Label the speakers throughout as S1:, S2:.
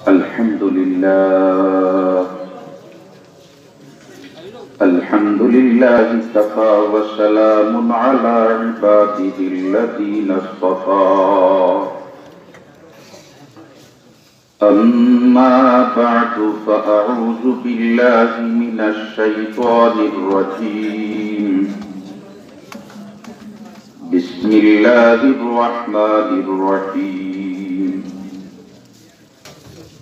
S1: الحمد لله الحمد لله كفى وسلام على عباده الذين اصطفى أما بعد فأعوذ بالله من الشيطان الرجيم بسم الله الرحمن الرحيم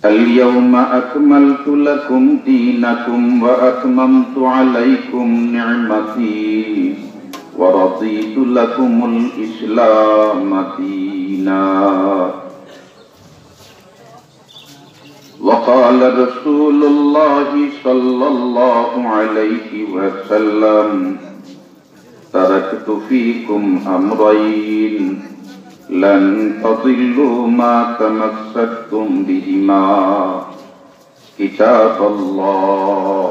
S1: اليوم أكملت لكم دينكم وأتممت عليكم نعمتي ورضيت لكم الإسلام دينا وقال رسول الله صلى الله عليه وسلم تركت فيكم أمرين لن تضلوا ما تمسكتم بهما كتاب الله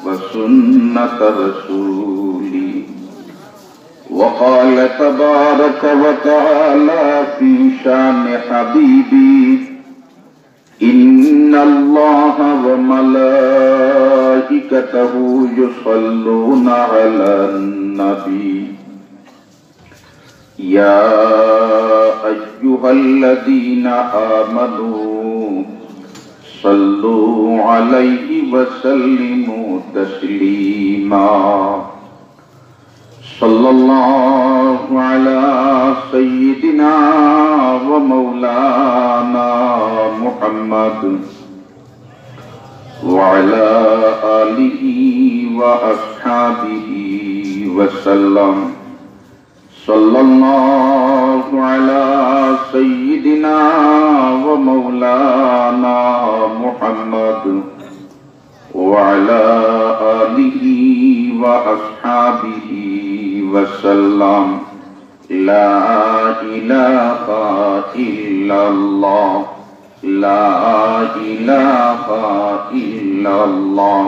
S1: وسنة رسولي وقال تبارك وتعالى في شان حبيبي إن الله وملائكته يصلون على النبي يا أيها الذين آمنوا صلوا عليه وسلموا تسليما صلى الله على سيدنا ومولانا محمد وعلى آله وأصحابه وسلم صلى الله على سيدنا ومولانا محمد وعلى آله وأصحابه وسلم لا إله إلا الله لا إله إلا الله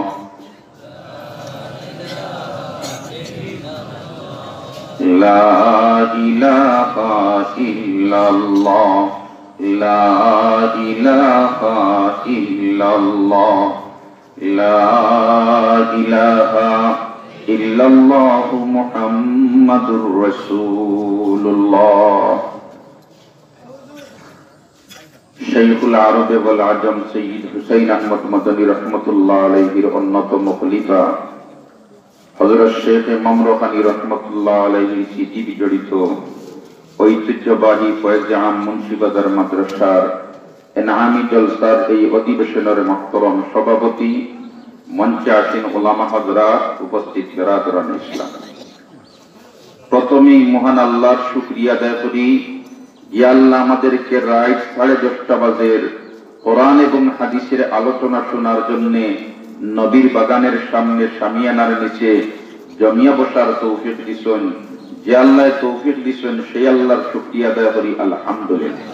S1: لا إله إلا الله لا إله إلا الله لا إله إلا الله محمد رسول الله شيخ العرب والعجم سيد حسين أحمد مدني رحمة الله عليه অন্যতম খলিফা হযরত শেখ ইমাম রুহানী রাহমাতুল্লাহ আলাইহি স্মৃতি বিজড়িত ঐতিহ্যবাহী ফয়েজে আম মুন্সিবাজার মাদ্রাসার এনামি জলসার এই অধিবেশনের মুহতারাম সভাপতি, মঞ্চে আসীন উলামা হযরত, উপস্থিত বিরাদরান ইসলাম, প্রথমেই মহান আল্লাহর শুকরিয়া আদায় করি। ইয়া আল্লাহ, আমাদেরকে রাত 10:30 বাজের কোরআন এবং হাদিসের আলোচনা শোনার জন্য নবীর বাগানের সামনে শামিয়ানার নিচে জমিয়া বসার তৌফিক দিছেন। যে আল্লাহ তৌফিক দিছেন সেই আল্লাহর শুকরিয়া আদায় করি আলহামদুলিল্লাহ।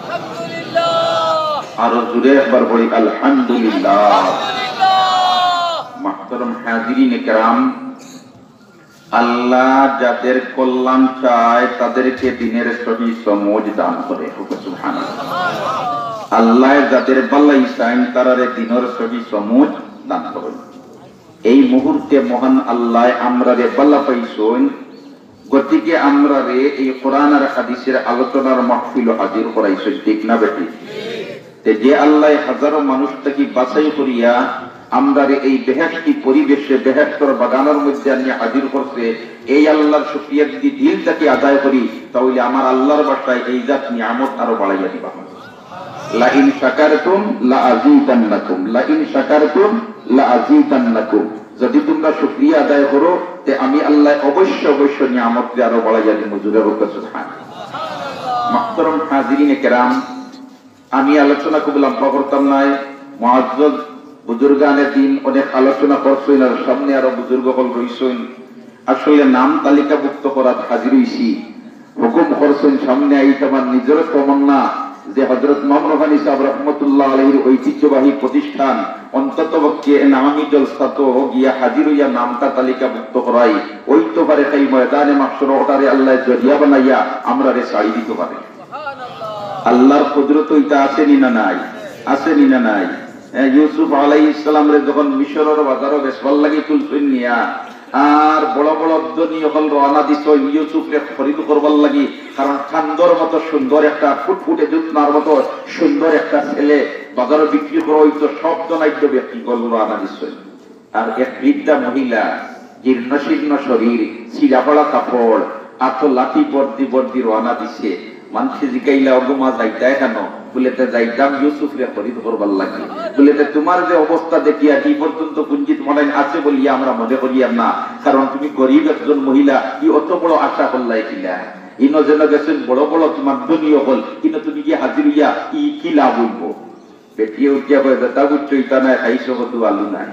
S1: আরো জোরে একবার বলি আলহামদুলিল্লাহ। মুহতারাম হাজিরিন کرام, আল্লাহ যাদের কল্যাণ চায় তাদেরকে দ্বীনের সহি সমঝ দান করে। সুবহানাল্লাহ। আল্লাহ যাদের বালাই চায় তারারে দ্বীনের সহি সমঝ দান করেন। এই মুহূর্তে মহান আল্লাহ আমরারে বালা পাইছেন, গতিকে আমরারে এই কোরআন আর হাদিসের আলোচনার মাহফিল হাজির করাইছেন, ঠিক না বেটি? যে আল্লাহ হাজারো মানুষটাকে বাছাই করিয়া আমরারে এই বেহেশতি পরিবেশে বেহেশতর বাগানের মধ্যে আনিয়ে হাজির করছে, এই আল্লাহর শুকরিয়া যদি দিল থেকে আদায় করি তাহলে আমার আল্লাহর বাসায় এই জাত নিয়ামত আরো বাড়াইয়া দিবা। লা ইন শাকারতুম লা আযীদান্নাকুম, লা ইন শাকারতুম লা আযীদান্নাকুম। যদি তোমরা শুকরিয়া আদায় করো তে আমি আল্লাহ অবশ্য অবশ্য নিয়ামত আরো বাড়াইয়া দিব। জোরে বলতে সুবহানাল্লাহ। মুহতারাম হাজিরিন کرام, আমি আলোচনা খুব লম্বা করতাম নাই। মুআজ্জাজ বুজুর্গানে দিন অনেক আলোচনা করছেন আর সামনে আরো বুজুর্গসকল রইছেন। আসলে নাম তালিকাভুক্ত করার হাজির হইছি, হুকুম করছেন সামনে আইতে। আমার নিজের তমন্না যে হযরত ইমাম রুহানী সাহেব রাহমাতুল্লাহ আলাইহির ঐতিহ্যবাহী প্রতিষ্ঠান অন্ততপক্ষে নামি জলসা তো গিয়া হাজির হইয়া নামটা তালিকাভুক্ত করাই, ওই তো পারে সেই ময়দানে মাহশর ওটারে আল্লাহ জরিয়া বানাইয়া আমরা রে ছাড়ি দিতে পারে। আল্লাহর কুদরত ওইটা আসেনি না নাই? আসেনি না নাই? ইউসুফ আলাইহিস সালামরে যখন মিশরের বাজারও বেচবার লাগি তুলছেন নিয়া আর বড় বড় ধনী হল রওনা দিছ ইউসুফরে খরিদ করবার লাগি, কারণ চান্দর মতো সুন্দর একটা ফুটফুটে জুতনার মতো সুন্দর একটা ছেলে বাজারে বিক্রি করা হইতো, সব জনাইতো ব্যক্তি করল রওনা দিছ। আর এক বৃদ্ধা মহিলা, জীর্ণ শীর্ণ শরীর, ছিঁড়াপড়া কাপড়, আতো লাঠি বর্দি বর্দি রওনা দিছে। মানুষে জিকাইলা অগমা যাইতাই কেন? বলেতে যাইতাম ইউসুফরে খরিদ করবার লাগে। বলেতে তোমার যে অবস্থা দেখিয়া কি পর্যন্ত পুঞ্জিত মনে আছে বলিয়া আমরা মনে করিয়া না, কারণ তুমি গরিব একজন মহিলা, কি অত বড় আশা করলাই কিনা? ইনো যেন গেছেন বড় বড় তোমার ধনী হল, কিন্তু তুমি কি হাজির হইয়া কি লাভ হইব? পেটিয়ে উঠিয়া হয়ে বেতা বুঝছো ইটা নাই, খাইছো কত আলু নাই।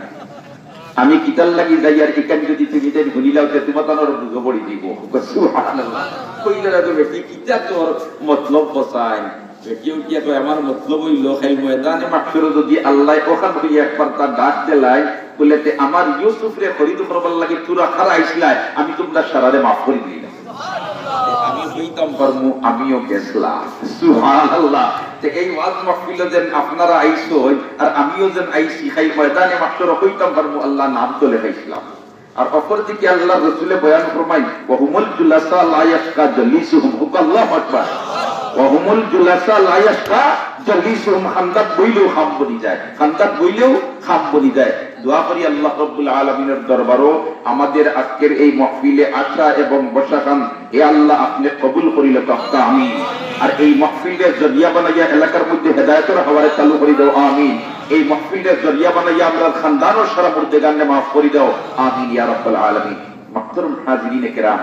S1: আমি কিতাল লাগি যাই আর এখানে যদি তুমি তাই ভুলিলাও তোমার তানোর বুঝো পড়ি দিব। বেটি কিতা তোর মতলব বসাই, বেটি উঠিয়া কয় আমার মতলব হইল খাই ময়দানে মাঠের যদি আল্লাহ ওখান হইয়া একবার তার ডাক দেলাই বলেতে আমার ইউসুফরে খরিদ করবার লাগে তোরা খারা আইসলাই, আমি তোমরা সারারে মাফ করে দিলাম। আমি হইতাম পারমু, আমিও গেছলাম। সুবহানাল্লাহ। এই ওয়াজ মাহফিল যেন আপনারা আইছো আর আমিও যেন আইছি, খাই ময়দানে মাঠের হইতাম পারমু, আল্লাহ নাম তো লেখাইছিলাম। আর অপর দিকে আল্লাহ রাসূলে বয়ান ফরমাই ওয়াহুমুল জুলাসা লা ইয়াশকা জালিসুহুম, আল্লাহু আকবার। ওয়াহুমুল জুলাসা লা ইয়াশকা জালিসুহুম, খান্দাত বইলেও খাম বনি যায়, খান্দাত বইলেও খাম বনি যায়। দোয়া করি আল্লাহ রাব্বুল আলামিনের দরবারও আমাদের আজকের এই মাহফিলে আসা এবং বসাখান হে আল্লাহ আপনি কবুল করিলে তক্তা আমিন। আর এই মাহফিলের জরিয়া বানাইয়া এলাকার মধ্যে হেদায়েতের হাওয়ারে চালু করে দাও আমিন। এই মাহফিলের জরিয়া বানাইয়া আমরা খানদান ও সারা মুর্দেগানে মাফ করে দাও আমিন ইয়া রাব্বুল আলামিন। মাহতারাম হাজিরিনে কেরাম,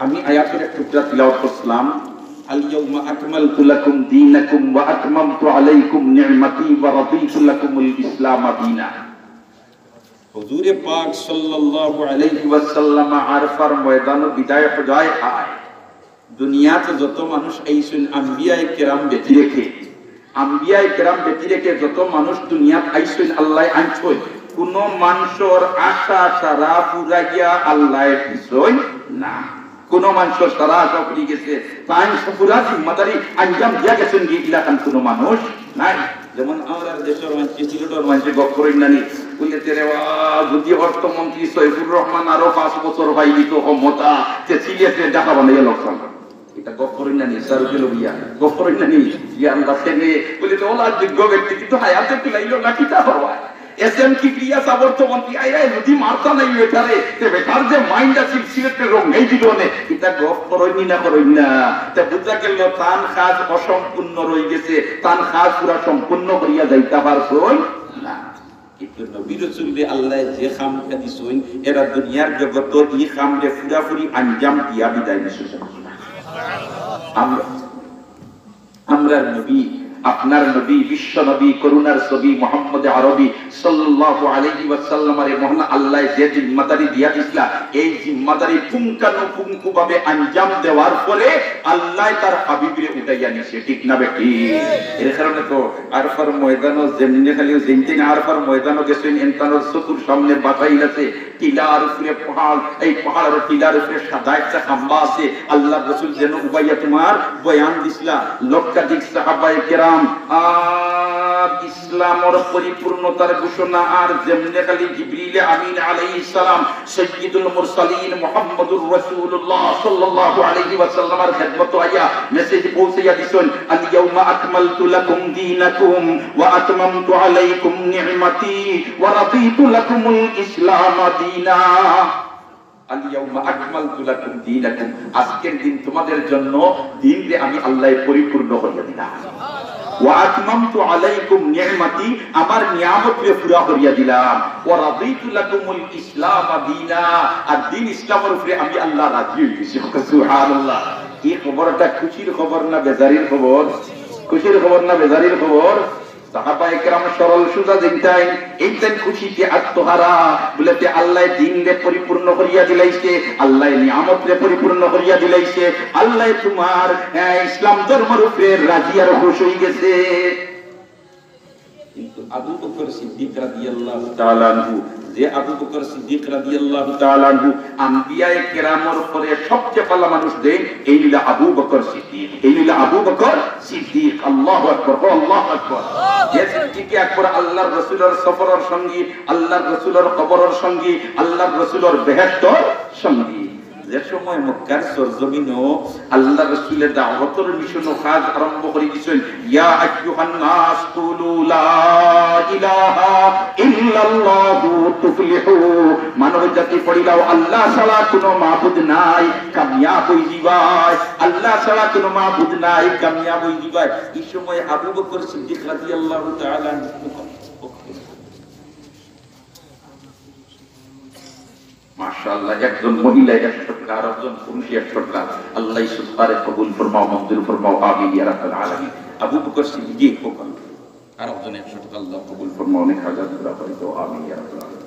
S1: আমি আয়াতের এক টুকরা তিলাওয়াত করলাম। আল-ইয়াউমা আকমালতু লাকুম দীনাকুম ওয়া আতমামতু আলাইকুম নি'মাতি ওয়া রাদিতু লাকুমুল ইসলাম দীনা। হুজুরে পাক সাল্লাল্লাহু আলাইহি ওয়াসাল্লাম আরফার ময়দানে বিদায় হজায় আয়। দুনিয়াতে যত মানুষ আইছেন আম্বিয়ায়ে কেরাম বেঁচে রেখে, আম্বিয়ায়ে কেরাম বেঁচে রেখে যত মানুষ দুনিয়াত আইছেন আল্লাহ আনছই, কোন মানুষের আশা সারা পুরাইয়া আল্লাহ দিছই না। কোন মানুষের সারা আশা পুরি গেছে, তাই পুরা জিম্মাদারি আঞ্জাম দিয়া গেছেন কি ইলাকান কোন মানুষ নাই। যেমন আমরা দেশের মানুষ সিলেটের মানুষ গপ করেন নানি বলতে যদি অর্থমন্ত্রী সৈফুর রহমান আরো 5 বছর ভাই দিত ক্ষমতা, সে সিলেটে ঢাকা বানাইয়া লোকসান এটা গপ করেন নানি স্যার গেল বিয়া গপ করেন নানি ইয়া আল্লাহ সেনে বলে তো ওলা যোগ্য ব্যক্তি কিন্তু হায়াতে পিলাইলো না কিতা হওয়া এসএম কি ক্রিয়া অর্থমন্ত্রী আয় যদি মারতা নাই বেটারে তে বেটার যে মাইন্ড আছে সিলেটের রং এই দিলনে এটা গপ করেন না তে বুঝা গেল তান কাজ অসম্পূর্ণ রই গেছে, তান কাজ পুরা সম্পূর্ণ করিয়া যাইতা পারছই না। কিন্তু নবী রাসূলকে আল্লাহ যে খামটা দিছেন এরা দুনিয়ার জগত এই খামরে পুরাপুরি আঞ্জাম দিয়া বিদায় দিছেন। আমরা নবী, আপনার নবী, বিশ্ব নবী, করুণার ছবি মুহাম্মদ আরবি সাল্লাল্লাহু আলাইহি ওয়াসাল্লামের মহান আল্লাহ যে জিম্মাদারি দিয়া দিয়েছিলেন, এই জিম্মাদারি পুঙ্খানুপুঙ্খভাবে আঞ্জাম দেওয়ার পরে আল্লাহ তার হাবিবরে উঠাইয়া নিছে, ঠিক না বেটি? এর কারণে তো আরফার ময়দানও যেমনি খালি যেমনি আরফার ময়দানও গেছেন এনতানোর চতুর সামনে বাতাইল আছে, টিলার উপরে পাহাড়, এই পাহাড়ের টিলার উপরে সাদা একটা খাম্বা আছে। আল্লাহ রাসূল যেন উবাইয়া তোমার বয়ান দিছিলা, লক্ষাধিক সাহাবায়ে কেরাম আর ইসলামের পরিপূর্ণতার ঘোষণা আর যেমনে খালি জিবরিল আমিন আলাইহিস সালাম সাইয়্যিদুল মুরসালিন মুহাম্মদুর রাসূলুল্লাহ সাল্লাল্লাহু আলাইহি ওয়াসাল্লামের খিদমত আয়া মেসেজ পৌঁছাইয়া দিছেন, আল ইয়াউমা আকমালতু লাকুম দীনাকুম ওয়া আতমামতু আলাইকুম নি'মাতি ওয়া রাদিতু লাকুমুল ইসলাম দীনা। আল ইয়াউমা আকমালতু লাকুম দীনাকুম, আজকের দিন তোমাদের জন্য দ্বীনকে আমি আল্লাহ পরিপূর্ণ করিয়া দিলাম। ওয়া আতমামতু আলাইকুম নি'মাতি, আমার নিয়ামতকে পুরা করিয়া দিলাম। ওয়া রাদিতু লাকুমুল ইসলাম দীনা, আর দ্বীন ইসলামের উপরে আমি আল্লাহ রাজি হইছি। সুবহানাল্লাহ। এই খবরটা খুশির খবর না বেজারির খবর? খুশির খবর না বেজারির খবর? সাহাবায়ে কেরাম সরল সুজা দিনটাই এইটাই খুশিতে আত্মহারা বলেতে আল্লাহ দ্বীনকে পরিপূর্ণ করিয়া দিলাইছে, আল্লাহ নিয়ামতকে পরিপূর্ণ করিয়া দিলাইছে, আল্লাহ তোমার ইসলাম ধর্মের উপরে রাজি আর খুশি হয়ে গেছে। কিন্তু আবু বকর সিদ্দিক রাদিয়াল্লাহু তাআলা আনহু, যে আবু বকর সিদ্দিক রাদিয়াল্লাহু তাআলা আনহু আম্বিয়ায়ে কেরামের পরে সবচেয়ে ভালো মানুষ দেন, এই হলো আবু বকর সিদ্দিক, এই হলো আবু বকর সিদ্দিক। আল্লাহু আকবার, আল্লাহু আকবার। যে সিদ্দিক আকবর আল্লাহর রাসূলের সফরের সঙ্গী, আল্লাহর রাসূলের কবরের সঙ্গী, আল্লাহর রাসূলের বেহেশতের সঙ্গী। যে সময় মক্কার সরজমিনও আল্লাহ রাসূলের দাওয়াতের মিশন ও কাজ আরম্ভ করে দিয়েছেন, ইয়া আইয়ুহান নাস কুলু লা ইলাহা ইল্লাল্লাহু তুফলিহু, মানব জাতি পড়িলাও আল্লাহ ছাড়া কোনো মাবুদ নাই, কামিয়াব হই দিবাই, আল্লাহ ছাড়া কোনো মাবুদ নাই, কামিয়াব হই দিবাই। এই সময় আবু বকর সিদ্দিক রাদিয়াল্লাহু তাআলা আনহু মাশাআল্লাহ, একজন মহিলা 100 টাকা আর একজন পুরুষ 100 টাকা, আল্লাহ সুবহানাহু কবুল ফরমাও, মঞ্জুর ফরমাও, আমিন ইয়া রাব্বাল আলামিন। আবু বকর সিদ্দিক আর একজন 100 টাকা আল্লাহ কবুল ফরমাও, অনেক হাজার টাকা পড়িতো, আমিন ইয়া রাব্বাল আলামিন।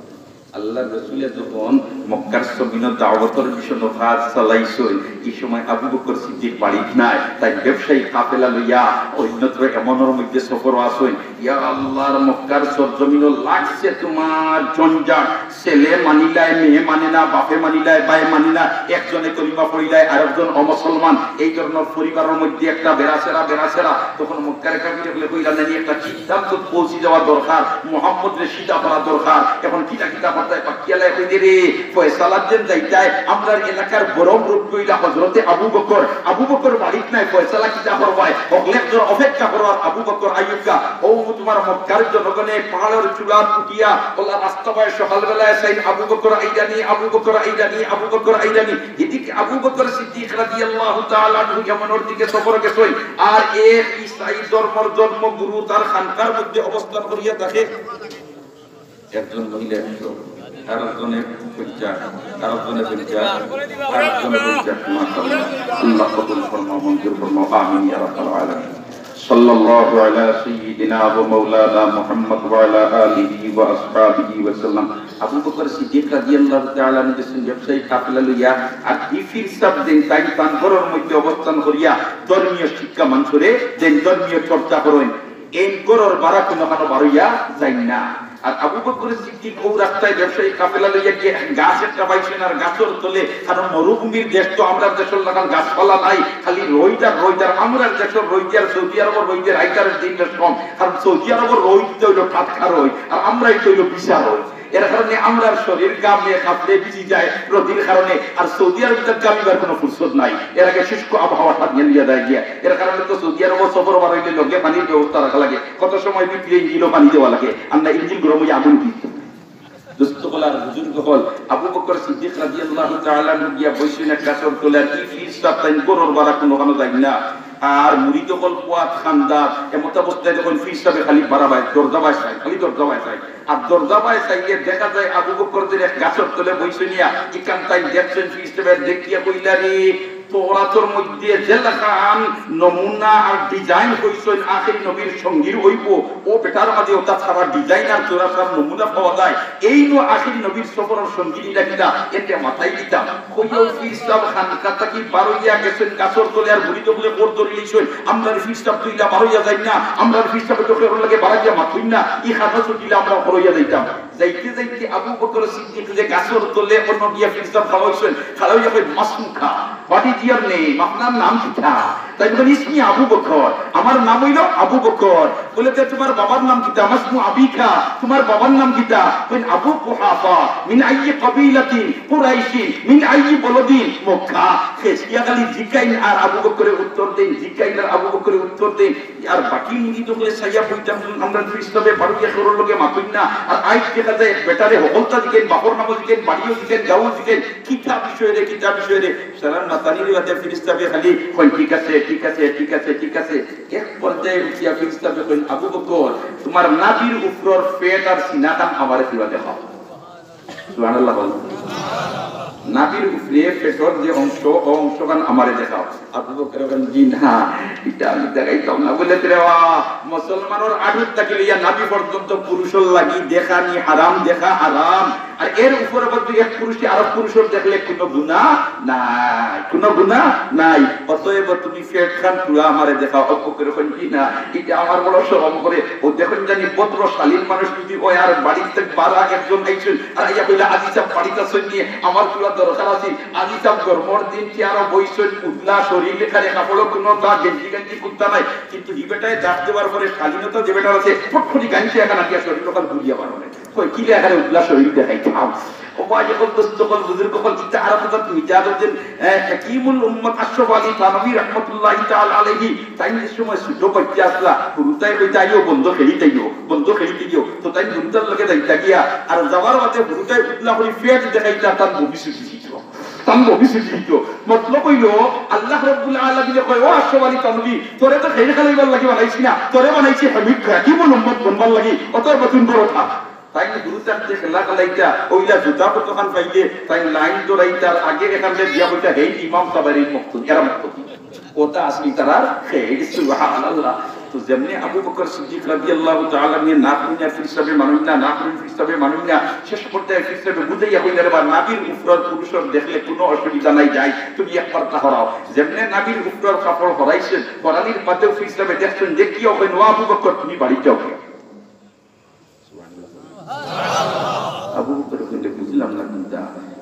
S1: আল্লাহ রাসূল যখন মক্কার জমিনে দাওয়াতের মিশন কাজ চালাইছেন, এই সময় আবু বকর সিদ্দিক বাড়িত নাই, তাই ব্যবসায়ী কাফেলা লইয়া অন্যত্র এমনের মধ্যে সফর আসেন। ইয়া আল্লাহর মক্কার জমিনে লাগছে তোমার জঞ্জাট, ছেলে মানিলাই মেয়ে মানে না, বাপে মানিলাই ভাই মানি না, একজনে কলিমা পড়িলাই আরেকজন অমুসলমান, এই ধরনের পরিবারের মধ্যে একটা বেরাসেরা। তখন মক্কার কাফির বলে কইলা নানি একটা সিদ্ধান্ত পৌঁছে যাওয়া দরকার, মুহাম্মদরে সিধা করা দরকার। এখন কিটা আমরা এলাকার বড় মুরব্বীরা হযরতে আবু বকর বাড়িত নাই, ফয়সালা কিটা করবাই অগলের অপেক্ষা করবার আবু বকর আইয়ুবকা ও তোমার মক্কার জনগণে পাহাড়ের চূড়ার উঠিয়া আল্লাহ রাস্তায় সকালবেলায় সাইন আবু বকর আইদানি। এদিকে আবু বকর সিদ্দিক রাদিয়াল্লাহু তাআলা আনহু ইয়ামানের দিকে সফর গেছেন, আর এক ঈসাই ধর্মের জন্মগুরু তার খানকার মধ্যে অবস্থান করিয়া থাকে। একজন মহিলা 100, আরেকজনে 50, আরেকজনে 50, আরেকজনে 50, মাশাআল্লাহ, আল্লাহ কবুল ফরমাও, মঞ্জুর ফরমাও, আমিন ইয়া রাব্বাল আলামিন। সাল্লাল্লাহু আলা সাইয়্যিদিনা ওয়া মাওলানা মুহাম্মদ ওয়া আলা আলিহি ওয়া আসহাবিহি ওয়া সাল্লাম। আবু বকর সিদ্দিক রাদিয়াল্লাহু তাআলা আনহু ব্যবসায়ী কাফেলা লইয়া আর ইফির সাবদিন তাই তানগরের মধ্যে অবস্থান করিয়া ধর্মীয় শিক্ষা মানুষরে দেন, ধর্মীয় চর্চা করেন। এই গরর বাড়া কোনো বাড়িয়া যায় না। আর আবু বকর সিদ্দিক ও রাস্তায় ব্যবসায়ী কাফেলা লইয়া গিয়ে গাছ একটা পাইছেন, আর গাছের তলে, কারণ মরুভূমির দেশ তো, আমরা দেশের লাগান গাছপালা নাই, খালি রইদার। আমরা দেশের রইদার, সৌদি আরবের রইদার আইকারের দিন কম, কারণ সৌদি আরবের রইতে হইল টাটকা রই, আর আমরাই তো হইল বিশা রই। এর কারণে আমরা শরীর গামে কাঁপড়ে ভিজি যায় রোদির কারণে, আর সৌদি আরবের গামিবার কোনো ফুরসত নাই, এর আগে শুষ্ক আবহাওয়াটা নিয়ে দেয় গিয়া। এর কারণে তো সৌদি আরব সফর বাড়াইলে লগে পানির ব্যবস্থা রাখা লাগে, কত সময় বিক্রি ইঞ্জিনও পানি দেওয়া লাগে, আমরা ইঞ্জিন গরম হয়ে আগুন দিই। দুস্থকলার বুজুর্গ হল আবু বকর সিদ্দিক রাদিয়াল্লাহু তাআলা আনহু গিয়া বসেন এক গাছের তলে, আর কি ফিরস্তাব তাই গরুর বাড়া কোনো যায় না। আর মুড়ি তো কল পোয়াত খান্দার এমত অবস্থায় যখন ফিরস্তাবে খালি বাড়াবায় দরজা বাসায়, খালি দরজা বাসায়, আর দরজা বাসায় দেখা যায় আবু বকরদের এক গাছের তলে বসে নিয়া ইকান তাই দেখছেন ফিরস্তাবে দেখিয়া কইলা রে তোরাতর মধ্যে যে লেখান নমুনা আর ডিজাইন হইছেন আখির নবীর সঙ্গীর হইব, ও বেটার মাঝে ওটা ছাড়া ডিজাইন আর চোরাসার নমুনা পাওয়া যায়, এই নো আখির নবীর সফরের সঙ্গীরা কিনা এতে মাথায় দিতাম। কইও ফিরস্তাব খানকা কি বারইয়া গেছেন গাছর তলে, আর ঘুরিতে বলে কোর ধরে লইছেন, আমরা ফিরস্তাব তুইলা বারইয়া যাই না, আমরা ফিরস্তাবে চোখের লাগে বাড়াইয়া মাথুই না, এই খাতা ছুটিলে আমরা হরইয়া যাইতাম। যাইতে আবু বকর সিদ্দিক যে গাছর তলে অন্য গিয়া ফিরস্তাব খাওয়াইছেন, খাওয়াইয়া কই মাসুখা, হোয়াট ইজ ইওর নেম, আপনার নাম কিটা? তাই বলেন ইসমি আবু বকর, আমার নাম হইল আবু বকর। বলে তোমার বাবার নাম কিটা? মাসমু আবিকা, তোমার বাবার নাম কিটা? কইন আবু কুহাফা, মিন আইয়ি কাবিলাতিন কুরাইশি, মিন আইয়ি বলদিন মক্কা। ফেসিয়া গালি জিকাইন আর আবু বকরের উত্তর দেন, জিকাইন আর আবু বকরের উত্তর দেন। আর বাকি মুজি তো বলে সাইয়া বইতাম, আমরা ইসলামে বাড়িয়া করর লগে মাতুই না। আর আইজ দেখা যায় বেটারে হকলতা দিকেন, বাপর নাম দিকেন, বাড়িও দিকেন, গাঁও দিকেন, কিতাব বিষয় রে সালাম নাতানির বাতে ফিরিস্তাবে খালি কই ঠিক আছে এক পর্যায়ে উঠিয়া ফিরিস্তাবে কই আবু বকর তোমার নাভির উপর পেট আর সিনাখান আমারে ফিরা দেখাও। সুবহানাল্লাহ বল। নাবির উপরে পেটর যে অংশগান আমারে দেখাও। আবু বকর বলেন জি না, এটা আমি দেখাইতাম না। বলে রে মুসলমানের আড়ুত থেকে লইয়া নাবি পর্যন্ত পুরুষের লাগি দেখা নি হারাম, দেখা হারাম। আর এর উপরে বলতে এক পুরুষে আরো পুরুষের দেখলে কোনো গুনাহ নাই, কোনো গুনাহ নাই। অতএব তুমি পেট খান পুরা আমারে দেখাও। আবু বকর বলেন জি না, এটা আমার বড় শরম করে। ও দেখুন জানি ভদ্রশালীন মানুষ যদি ওই আর বাড়িতে বারা একজন আইছেন আর ইয়া কইলা আজি সাহেব বাড়িতে আসেন নিয়ে আমার পুরা দরকার আছে। আজি সাহেব গরমর দিন কি আরো বইছেন উদলা শরীর লেখারে কাপড় কোনো তা গেঞ্জি গেঞ্জি কুত্তা নাই, কিন্তু এই বেটায় দাঁত দেওয়ার পরে শালীনতা যে বেটার আছে ফটফটি গাঞ্জি একা নাকি শরীর লোকাল ঘুরিয়া বানাবে কই কি লেখারে উদলা শরীর দেখাই খাও। ওবাই যখন দস্তকল বুজুর্গ কল ইতা আরাফাত মিজাজের হাকিমুল উম্মাত আশরাফ আলী থানভী রাহমাতুল্লাহি তাআলা আলাইহি তাই এই সময় সুযোগ পাইতে আসলা গুরুতাই কইতে আইও বন্ধ খেলিতে দিও তো তাই গুরুতার লগে যাইতা গিয়া আর যাওয়ার পথে গুরুতাই উদলা হই ফেট দেখাইতা তার ভবিষ্যৎ মতলব হইল আল্লাহ রাব্বুল আলামিন কয় ও আশরাফ আলী থানভী তোরে তো খেল খেলাইবার লাগি বানাইছি না, তোরে বানাইছি হাকিমুল উম্মাত বনবার লাগি। অতএব তুমি বড় থাক। তাই গুরুতার যে খেলা খেলাইতা ওইলা জুতা কতখান পাইলে তাই লাইন দৌড়াইতার আগে এখানে দিয়া বলতে হে ইমাম সাবারির মুক্তি এরা মুক্তি ওটা আসলি তারা সুবহানাল্লাহ। তো যেমনি আবু বকর সিদ্দিক রাদিয়াল্লাহু তাআলা নিয়ে না করিনা ফিরসাবে মানুষ না শেষ পর্যায়ে ফিরসাবে বুঝাইয়া কইলে বা নাবির উপর পুরুষের দেখলে কোনো অসুবিধা নাই, যাই তুমি একবার তা হরাও। যেমনি নাবির উপর কাপড় হরাইছেন হরানির বাদেও ফিরসাবে দেখছেন যে কি হবে নো আবু বকর তুমি বাড়ি যাও। আবু বকর কইলে বুঝলাম না কিন্তু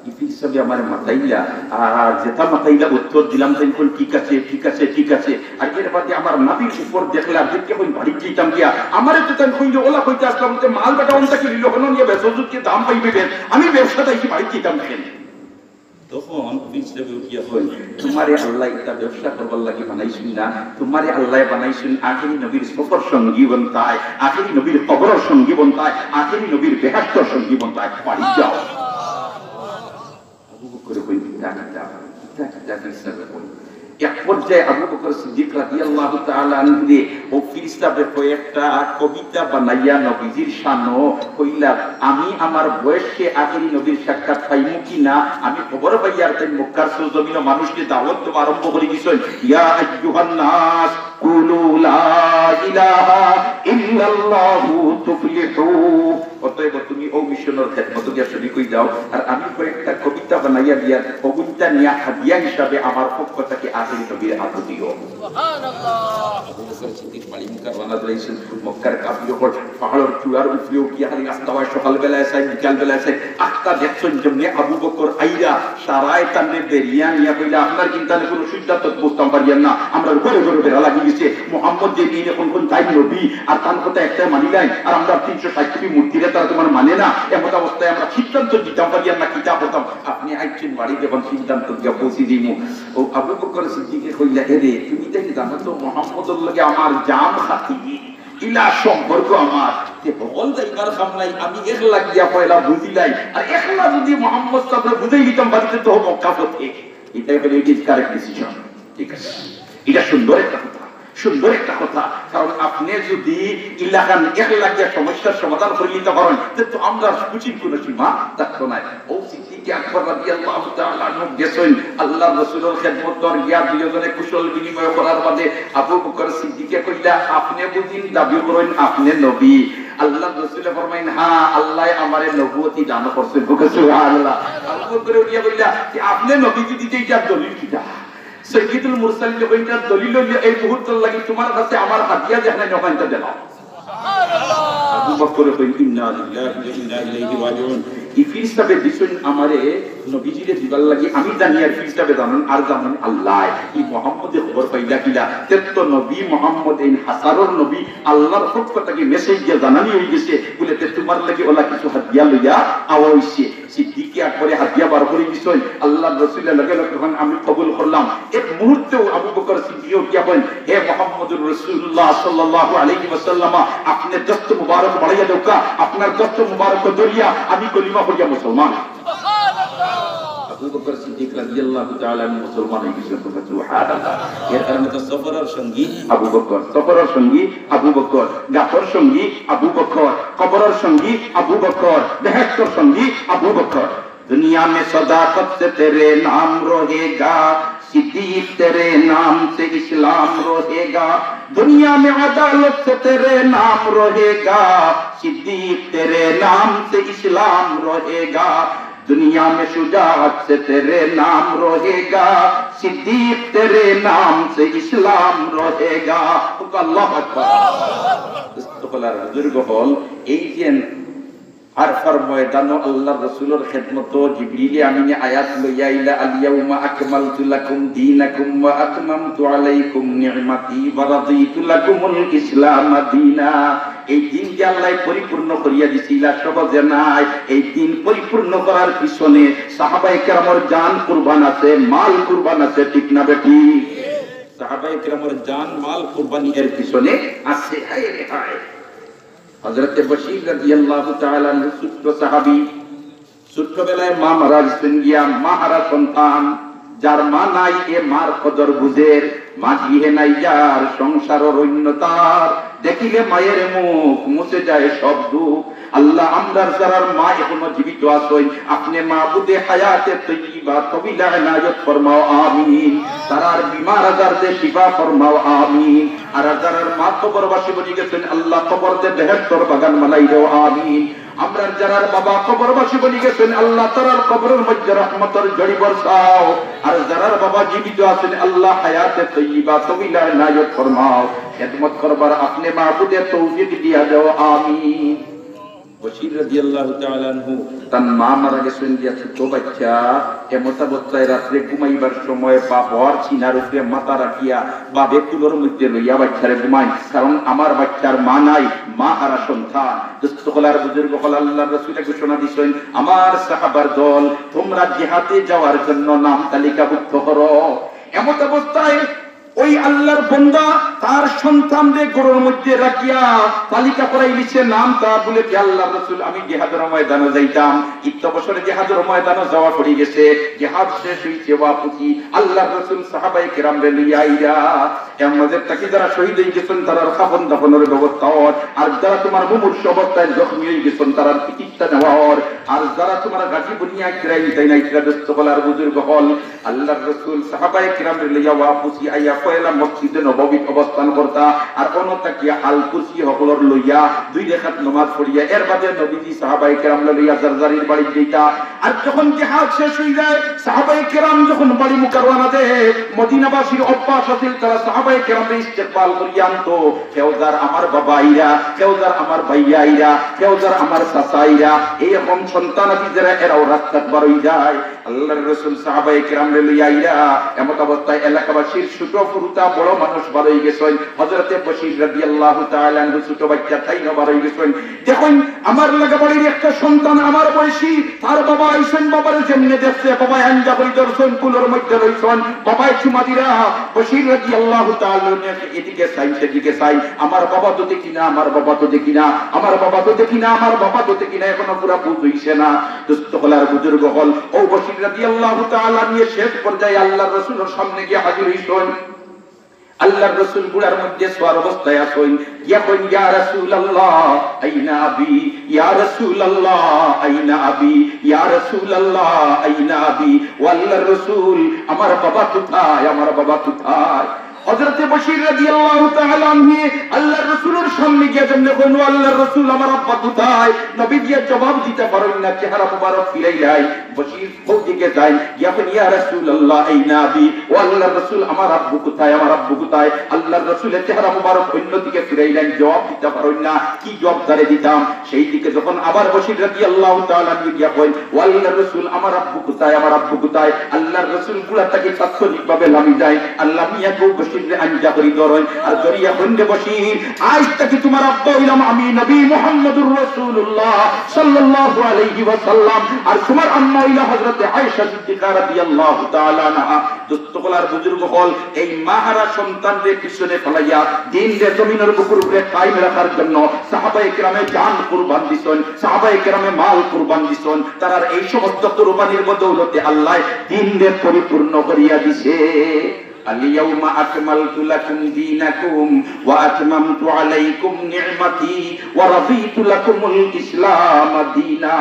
S1: ইফির সবে আমার মাথাইলা আর যেটা মাথাইলা উত্তর দিলাম তাই কোন ঠিক আছে আর এর বাদে আমার নাবির উপর দেখলাম দেখে কোন বাড়ি যেতাম গিয়া আমারে তো তাই কইলো ওলা কইতে আসলাম যে মাল বাটা অনটা কি লিলো কোন নিয়ে বেসজুকে দাম পাইবেন আমি ব্যবসা তাই কি বাড়ি যেতাম দেখেন। তখন ফিরসাবে উঠিয়া কই তোমারে আল্লাহ এটা ব্যবসা করবার লাগি বানাইছেন না, তোমারে আল্লাহ বানাইছেন আখেরি নবীর সফর সঙ্গী বনতায়, আখেরি নবীর কবরের সঙ্গী বনতায়, আখেরি নবীর বেহেশতের সঙ্গী বনতায়, বাড়ি যাও। আবু বকর কই এটা ফিরসাবে কই এক পর্যায়ে আবু বকর সিদ্দিক রাদিয়াল্লাহু তাআলা আনহু ও ফিরসাবে কয়েকটা কবিতা বানাইয়া নবীজির শানও কইলা আমি আমার বয়সে আখেরি নবীর সাক্ষাৎ পাইমু কিনা আমি খবর পাইয়ার তাই মক্কার সরজমিন মানুষকে দাওয়াত দেওয়া আরম্ভ করে দিছেন। ইয়া আইয়ুহান নাস কুলু লা ইলাহা ইল্লাল্লাহু তুফলিহু। অতএব তুমি ও মিশনের খেদমত দিয়া শরীক হই যাও আর আমি কয়েকটা কবিতা বানাইয়া দিয়া কবিতা নিয়া হাদিয়া হিসাবে আমার পক্ষ থেকে আখেরি নবীর হাতে দিও। সুবহানাল্লাহ। আবু বকর সিদ্দিক বাড়ি মুকাররমা যাইছেন মক্কার কাফির উপর পাহাড়ের চূড়ার উপরে উঠিয়া খালি রাস্তায় সকাল বেলায় আসে বিকাল বেলায় আসে আটটা দেখছেন যেমনি আবু বকর আইরা সারায় তানে বেরিয়া নিয়া কইলা আপনার চিন্তানে কোনো সিদ্ধান্ত বুঝতাম পারিয়েন না, আমরা ঘরে বেড়া লাগিয়ে গেছে মোহাম্মদ যে নিয়ে কোন তাই নবী আর তার কথা একটা মানি নাই আর আমরা 360 মূর্তিরে তারা তোমার মানে না, এমন অবস্থায় আমরা সিদ্ধান্ত দিতাম পারিয়েন না কিতাব হতাম। আপনি আইছেন বাড়ি যখন সিদ্ধান্ত দিয়া পৌঁছে দিমু। ও আবু বকর সিদ্দিকে কইলা এরে তুমি দেখি জানো তো মোহাম্মদের লগে আমার জাম খাতি ইলা সম্পর্ক আমার বল যাইবার কাম নাই, আমি একলা গিয়া পয়লা বুঝিলাই আর একলা যদি মোহাম্মদ সাহেব বুঝাই দিতাম বাড়িতে তো মক্কা পথে। এটাই হলো ইট ইজ কারেক্ট ডিসিশন। ঠিক আছে, এটা সুন্দর একটা কথা কারণ আপনি যদি ইলাকান একলা গিয়া সমস্যার সমাধান করে নিতে পারেন তো আমরা বুঝি কোন সীমা থাকতো না। ও সিদ্দিক আকবর রাদিয়াল্লাহু তাআলা আনহু গেছেন আল্লাহর রাসূলের খেদমত কর গিয়া দুইজনে কুশল বিনিময় করার বাদে আবু বকর সিদ্দিকে কইলা আপনি বুঝিন দাবি করেন আপনি নবী। আল্লাহর রাসূল ফরমাইন হ্যাঁ আল্লাহ আমারে নবুয়তি দান করছেন। সুবহানাল্লাহ। আবু বকর উঠিয়া কইলা যে আপনি নবী যদি এইটা দলিল কিটা সৈয়দুল মুরসালিন কইটার দলিল এই মুহূর্তের লাগি তোমার কাছে আমার হাদিয়া যেখানে নখানটা দেন। সুবহানাল্লাহ। আবু বকর কইল ইন্না লিল্লাহি ওয়া ইন্না ইলাইহি রাজিউন। এই ফিরসাবে দিছেন আমারে নবীজিরে দিবার লাগি আমি জানি আর ফিরসাবে জানেন আর জানেন আল্লাহ। এই মুহাম্মদের খবর পাইলা কিলা তেত নবী মুহাম্মদ এই হাসারুর নবী আল্লাহর পক্ষ থেকে মেসেজ দিয়ে জানানি হয়ে গেছে বলে তে তোমার লাগি ওলা কিছু হাদিয়া লইয়া আওয়া হইছে। সিদ্দিক আকবরে হাদিয়া বার করে দিছেন আল্লাহর রাসূলের লগে যখন আমি কবুল করলাম এক মুহূর্তেও আবু বকর সিদ্দিক কি বলেন হে মুহাম্মদুর রাসূলুল্লাহ সাল্লাল্লাহু আলাইহি ওয়াসাল্লাম আপনি দস্ত মুবারক বাড়াইয়া দাও আপনার দস্ত মুবারক দরিয়া আমি কলিমা পড়িয়া মুসলমান। সুবহানাল্লাহ। আবু বকর সিদ্দিক রাদিয়াল্লাহু তাআলা মুসলমান হয়ে গেছেন। সুবহানাল্লাহ। এর কারণে তো সফরের সঙ্গী আবু বকর, সফরের সঙ্গী আবু বকর, গাফর সঙ্গী আবু বকর, কবরের সঙ্গী আবু বকর, বেহেশতের সঙ্গী আবু বকর। दुनिया में सदाकत से तेरे नाम रहेगा, सिद्दीक तेरे नाम से इस्लाम रहेगा, दुनिया में अदालत से तेरे नाम रहेगा, सिद्दीक तेरे नाम से इस्लाम रहेगा, दुनिया में शुजाअत से तेरे नाम रहेगा, सिद्दीक तेरे नाम से इस्लाम रहेगा। अल्लाहु अकबर। इस्तगफार बुजुर्ग হল এই যে আরফার ময়দানে আল্লাহর রাসূলের খিদমত জিবরিল আমিনে আয়াত লইয়া ইলা আল ইয়াউমা আকমালতু লাকুম দীনাকুম ওয়া আতমামতু আলাইকুম নি'মাতি ওয়া রাদিতু লাকুমুল ইসলাম দীনা। এই দিন যে আল্লাহ পরিপূর্ণ করিয়া দিছিল সহজে নাই। এই দিন পরিপূর্ণ করার পিছনে সাহাবায়ে কেরামের জান কুরবান আছে, মাল কুরবান আছে, ঠিক না বেটি? সাহাবায়ে কেরামের জান মাল কুরবানি এর পিছনে আছে। হায় রে হায়। হযরত বশীর রাদিয়াল্লাহু তাআলা আনহু ছোট্ট সাহাবী, ছোট্টবেলায় মা মারা গেছেন গিয়া, মা হারা সন্তান, যার মা নাই এ মার কদর বুঝের, মা গৃহে নাই যার সংসারের অন্যতার, দেখিলে মায়ের মুখ মুছে যায় সব দুঃখ। আল্লাহ আমরার যারার মা এখনো জীবিত আছেন, আপনি মাবুদে হায়াতে তৈয়বা তবিলা ইনায়ত ফরমাও আমিন। তারার বিমার আজারতে শিফা ফরমাও আমিন। আর যারার মা কবরবাসী বনি গেছেন, আল্লাহ কবরতে বেহেশতের বাগান বানাই দাও আমিন। আমরা যারার বাবা কবরবাসী বনি গেছেন, আল্লাহ তারার কবরের মধ্যে রহমতের ঝড়ি বর্ষাও। আর যারার বাবা জীবিত আছেন, আল্লাহ হায়াতে তৈয়বা তবিলা ইনায়ত ফরমাও। খিদমত করবার আপনি মাবুদে তৌফিক দিয়া দাও আমিন। বশীর রাদিয়াল্লাহু তাআলা আনহু তার মা মারা গেছেন গিয়া ছোট বাচ্চা, এমত অবস্থায় রাত্রে ঘুমাইবার সময় বাবার সিনার উপরে মাথা রাখিয়া বা বেকুলোর মধ্যে লইয়া বাচ্চারে ঘুমাই, কারণ আমার বাচ্চার মা নাই, মা হারা সন্তান। দোস্তকলার বুজুর্গ হল আল্লাহর রাসূল ঘোষণা দিয়েছেন, আমার সাহাবার দল তোমরা জিহাদে যাওয়ার জন্য নাম তালিকাভুক্ত করো। এমত অবস্থায় ওই আল্লাহর বান্দা তার সন্তানদের গরুর মধ্যে রাখিয়া তালিকা করাই দিচ্ছে নাম। তা বলে কি আল্লাহর রাসূল আমি জিহাদের ময়দানে যাইতাম, ইত্য বছরে জিহাদের ময়দানে যাওয়া পড়ে গেছে, জিহাদ শেষ হইছে বাপুজি। আল্লাহর রাসূল সাহাবায়ে কেরাম রে লইয়া আইরা এর মধ্যে তাকি যারা শহীদ হয়ে গেছেন তারার কাফন দাফনের ব্যবস্থা হওয়ার, আর যারা তোমার মুমূর্ষু অবস্থায় জখমি হয়ে গেছেন তারার চিকিৎসা নেওয়ার, আর যারা তোমার গাজী বুনিয়া কিরাই তাই নাই দোস্ত বলার বুজুর্গ হল আল্লাহর রাসূল সাহাবায়ে কেরাম রে লইয়া বাপুজি আইয়া পয়লা মসজিদে নববী অবস্থান করতা। আর অনতাকিয়া আল কুরসি হকলর লইয়া দুই রাকাত নামাজ পড়িয়া এর বাদে নবীজি সাহাবায়ে কেরাম লইয়া জারজারির বাড়ি যাইতা। আর যখন জিহাদ শেষ হই যায়, সাহাবায়ে কেরাম যখন বাড়ি মুকাররমা দেয়, মদিনাবাসীর অভ্যাস আছিল তারা সাহাবায়ে কেরামকে ইস্তেকবাল করিয়া আনতো। কেউদার আমার বাবা আইরা, কেউদার আমার ভাইয়া আইরা, কেউদার আমার চাচা আইরা, এই রকম সন্তান আদি যারা এরাও রাস্তাত বার হই যায়। আল্লাহর রাসূল সাহাবায়ে কেরাম লইয়া আইরা এমত অবস্থায় এলাকাবাসীর ছোট পুরুতা বড় মানুষ বার হয়ে গেছেন। হযরতে বশীর রাদিয়াল্লাহু তাআলা আনহু ছোট বাচ্চা তাই না বার হয়ে গেছেন। দেখুন আমার লাগা বাড়ির একটা সন্তান আমার বয়সী, তার বাবা আইছেন, বাবার যেমনে দেখছে বাবা আঞ্জা করে দর্শন কুলোর মধ্যে রইছেন, বাবাই চুমাদিরা বশীর রাদিয়াল্লাহু তাআলা এদিকে চাই সেদিকে চাই, আমার বাবা তো দেখি না, আমার বাবা তো দেখি না, আমার বাবা তো দেখি না, আমার বাবা তো দেখি না, এখনো পুরা বুঝ হইছে না। দোস্ত হলার বুজুর্গ হল ও বশীর রাদিয়াল্লাহু তাআলা নিয়ে শেষ পর্যায়ে আল্লাহর রাসূলের সামনে গিয়ে হাজির হইছেন। আল্লাহর রাসূল গুড়ার মধ্যে শোয়ার অবস্থায় আছেন, ইয়া কইন ইয়া রাসূলুল্লাহ আইনা আবি, ইয়া রাসূলুল্লাহ আইনা আবি, ইয়া রাসূলুল্লাহ আইনা আবি। ও আল্লাহর রাসূল আমার বাবা কোথায়, আমার বাবা কোথায়? হযরতে বশীর রাদিয়াল্লাহু তাআলা আনহু আল্লাহর রাসূলের সামনে গিয়ে যেমন কইল আল্লাহর রাসূল আমার আব্বা কোথায়, নবী গিয়ে জবাব দিতে পারেন না, চেহারা মুবারক ফিরাইলাই। বশীর ওদিকে যায়, ইয়া কইন ইয়া রাসূলুল্লাহ আইনা আবি। ও আল্লাহর রাসূল আমার আব্বু কোথায়, আমার আব্বু কোথায়? আল্লাহর রাসূলের চেহারা মুবারক অন্যদিকে ফিরাইলেন, জবাব দিতে পারেন না। কি জবাব দাঁড়ে দিতাম? সেই দিকে যখন আবার বশীর রাদিয়াল্লাহু তাআলা গিয়া কইন ও আল্লাহর রাসূল আমার আব্বু কোথায়, আমার আব্বু কোথায়? আল্লাহর রাসূল গুলা তাকে তাৎক্ষণিকভাবে লামি যায়, আল্লাহ মিয়া কো বশীর আঞ্জা করি ধরেন আর জরিয়া হন্ডে বশীর আজ থেকে তোমার আব্বা হইলাম আমি নবী মুহাম্মদুর রাসূলুল্লাহ সাল্লাল্লাহু আলাইহি ওয়াসাল্লাম, আর তোমার আম্মা হইলা হযরতে আয়েশা সিদ্দিকা রাদিয়াল্লাহু তাআলা আনহা। দোস্তকলার বুজুর্গ হল এই মাহারা সন্তানদের পিছনে ফলাইয়া দিনরে জমিনের বুকুর উপরে কায়েম রাখার জন্য সাহাবায়ে কেরামে জান কুরবান দিছেন, সাহাবায়ে কেরামে মাল কুরবান দিছেন। তারার এই সমস্ত কুরবানির বদৌলতে আল্লাহ দিনরে পরিপূর্ণ করিয়া দিছে। اليوم أكملت لكم دينكم وأتممت عليكم نعمتي ورضيت لكم الإسلام دينا।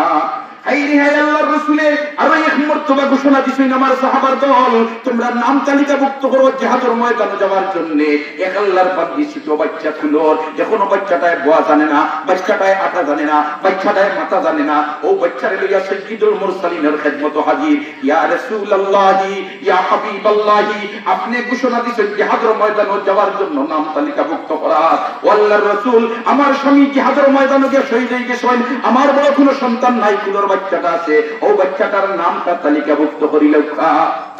S1: হাইরে হায় আল্লাহর রাসূলে আরো এক মর্তবা ঘোষণা দিছেন আমার সাহাবার দল, তোমরা নাম তালিকাভুক্ত করো জিহাদের ময়দানে যাওয়ার জন্য। এক আল্লাহর বান্দি ছোট বাচ্চা ছিল, এখনো বাচ্চাটায় বোয়া জানে না, বাচ্চাটায় আটা জানে না, বাচ্চাটায় মাথা জানে না। ও বাচ্চারে লইয়া সাইয়্যিদুল মুরসালিনের খিদমত হাজির। ইয়া রাসূলুল্লাহি ইয়া হাবিবাল্লাহি, আপনি ঘোষণা দিয়েছেন জিহাদের ময়দানে যাওয়ার জন্য নাম তালিকাভুক্ত করা। ও আল্লাহর রাসূল, আমার স্বামী জিহাদের ময়দানে গিয়ে শহীদ হয়ে গেছেন, আমার বড় কোনো সন্তান নাই, কুলোর বাচ্চাটা আছে, ও বাচ্চাটার নামটা তালিকাভুক্ত করিল।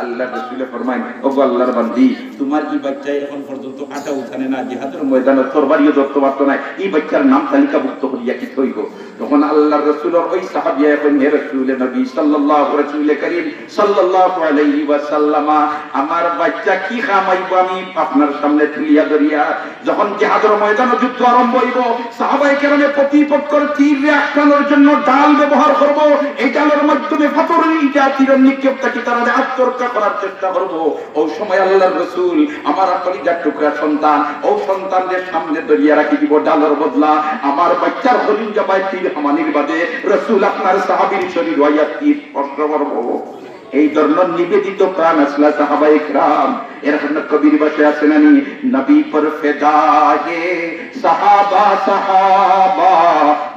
S1: আল্লাহর রাসূল ফরমায়, ও আল্লাহর বান্দি, তোমার এই বাচ্চা এখন পর্যন্ত আটা উঠানে না, জিহাদের ময়দানে তরবারিও ধরতে পারতো না, এই বাচ্চার নাম তালিকাভুক্ত করিয়া কি হইব? তখন আল্লাহর রাসূলের ওই সাহাবী এখন হে রাসূলে নবী সাল্লাল্লাহু রাসূলে করিম সাল্লাল্লাহু আলাইহি ওয়াসাল্লাম, আমার বাচ্চা কি খামাইব আমি আপনার সামনে তুলিয়া ধরিয়া? যখন জিহাদের ময়দানে যুদ্ধ আরম্ভ হইব, সাহাবায়ে কেরামে প্রতিপক্ষের তীর আটকানোর জন্য ঢাল ব্যবহার করব, এই ঢালের মাধ্যমে পাথরের ইটা তীর নিক্ষেপ থেকে তারা আত্মরক্ষা করার চেষ্টা করব। ওই সময় আল্লাহর রাসূল আমার কলিজার টুকরা সন্তান, ও সন্তানদের সামনে ধরিয়া রাখি দিব ঢালের বদলা আমার বাচ্চার কলিজা বাই তীর হামানির বাদে রাসূল আপনার সাহাবীর শরীর হইয়া তীর স্পর্শ করব। এই ধরনের নিবেদিত প্রাণ আসলা সাহাবায়ে কেরাম। এরকম কবির ভাষায় আছে না, নবী পর ফিদা হে সাহাবা সাহাবা,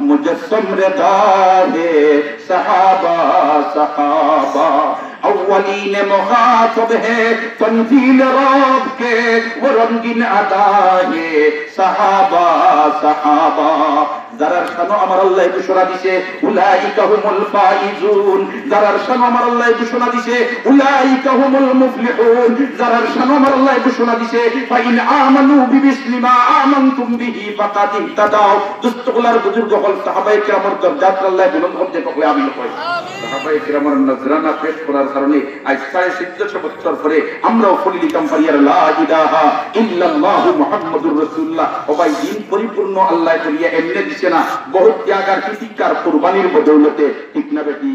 S1: মুজসসম রিদা হে সাহাবা সাহাবা, अव्वलीन मुखातब है तंजील रब के, वो रंगीन अदा है साहाबा साहाबा। যারার শানো আমার আল্লাহ ঘোষণা দিয়েছে উলাইকা হুমুল ফাইজুন, যারার শানো আমার আল্লাহ ঘোষণা দিয়েছে উলাইকা হুমুল মুফলিহুন, যারার শানো আমার আল্লাহ ঘোষণা দিয়েছে ফাইন আমানু বিমিসলিমা আমানতুম বিহি ফাকাদ ইহতাদাও। দুষ্টগুলার বুজুর্গ হল সাহাবায়ে কেরামের দরজাত আল্লাহ বুলন্দ করতে কই আমিন কই। সাহাবায়ে কেরামের নজরানা পেশ করার কারণে আজ 1450 বছর পরে আমরাও ফলি দিতাম পারিয়ার লা ইলাহা ইল্লাল্লাহু মুহাম্মাদুর রাসূলুল্লাহ। ও ভাই দিন পরিপূর্ণ আল্লাহ করিয়া এমনি দিছে না, বহুত ত্যাগ আর প্রতিকার কুরবানির বদৌলতে, ঠিক না বেটি?